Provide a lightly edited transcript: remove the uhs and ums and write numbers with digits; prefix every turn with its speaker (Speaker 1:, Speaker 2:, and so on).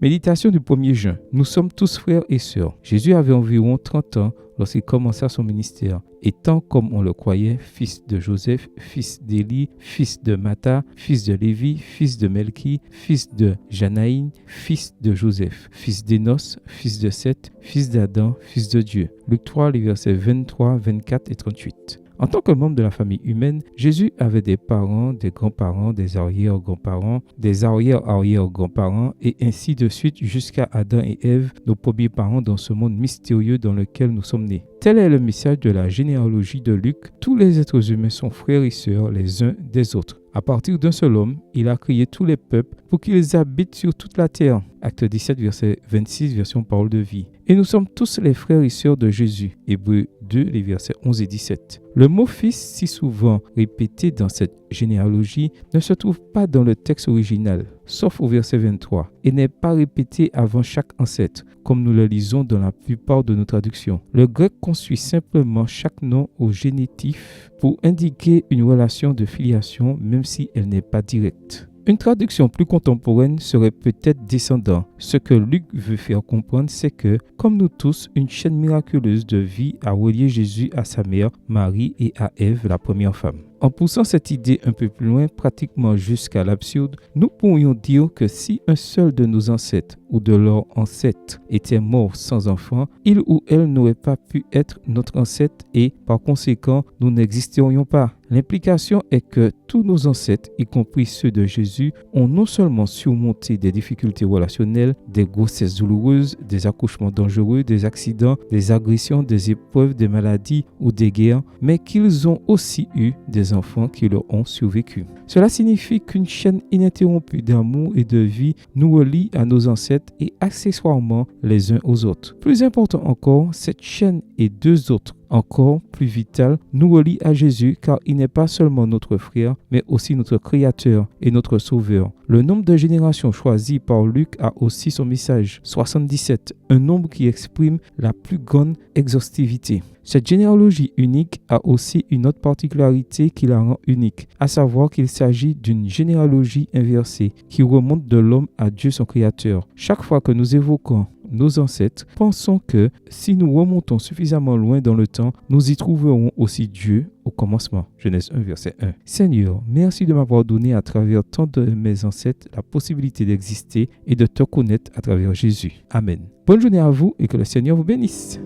Speaker 1: Méditation du 1er juin. Nous sommes tous frères et sœurs. Jésus avait environ 30 ans lorsqu'il commença son ministère. Étant, comme on le croyait, fils de Joseph, fils d'Élie, fils de Mattha, fils de Lévi, fils de Melchi, fils de Janaïn, fils de Joseph, fils d'Énos, fils de Seth, fils d'Adam, fils de Dieu. Luc 3, les versets 23, 24 et 38. En tant que membre de la famille humaine, Jésus avait des parents, des grands-parents, des arrière-grands-parents, des arrière-arrière-grands-parents et ainsi de suite jusqu'à Adam et Ève, nos premiers parents dans ce monde mystérieux dans lequel nous sommes nés. Tel est le message de la généalogie de Luc. Tous les êtres humains sont frères et sœurs les uns des autres. À partir d'un seul homme, il a créé tous les peuples pour qu'ils habitent sur toute la terre. Acte 17, verset 26, version Parole de vie. Et nous sommes tous les frères et sœurs de Jésus. Hébreux 2, les versets 11 et 17. Le mot fils, si souvent répété dans cette généalogie, ne se trouve pas dans le texte original, sauf au verset 23, et n'est pas répété avant chaque ancêtre, comme nous le lisons dans la plupart de nos traductions. Le grec construit simplement chaque nom au génitif pour indiquer une relation de filiation, même si elle n'est pas directe. Une traduction plus contemporaine serait peut-être descendant. Ce que Luc veut faire comprendre, c'est que, comme nous tous, une chaîne miraculeuse de vie a relié Jésus à sa mère, Marie, et à Ève, la première femme. En poussant cette idée un peu plus loin, pratiquement jusqu'à l'absurde, nous pourrions dire que si un seul de nos ancêtres ou de leurs ancêtres était mort sans enfant, il ou elle n'aurait pas pu être notre ancêtre et, par conséquent, nous n'existerions pas. L'implication est que tous nos ancêtres, y compris ceux de Jésus, ont non seulement surmonté des difficultés relationnelles, des grossesses douloureuses, des accouchements dangereux, des accidents, des agressions, des épreuves, des maladies ou des guerres, mais qu'ils ont aussi eu des enfants qui leur ont survécu. Cela signifie qu'une chaîne ininterrompue d'amour et de vie nous relie à nos ancêtres et accessoirement les uns aux autres. Plus important encore, cette chaîne et deux autres encore plus vital, nous relie à Jésus car il n'est pas seulement notre frère, mais aussi notre Créateur et notre Sauveur. Le nombre de générations choisies par Luc a aussi son message, 77, un nombre qui exprime la plus grande exhaustivité. Cette généalogie unique a aussi une autre particularité qui la rend unique, à savoir qu'il s'agit d'une généalogie inversée qui remonte de l'homme à Dieu son Créateur. Chaque fois que nous évoquons nos ancêtres, pensons que si nous remontons suffisamment loin dans le temps, nous y trouverons aussi Dieu au commencement. Genèse 1, verset 1. Seigneur, merci de m'avoir donné à travers tant de mes ancêtres la possibilité d'exister et de te connaître à travers Jésus. Amen. Bonne journée à vous et que le Seigneur vous bénisse.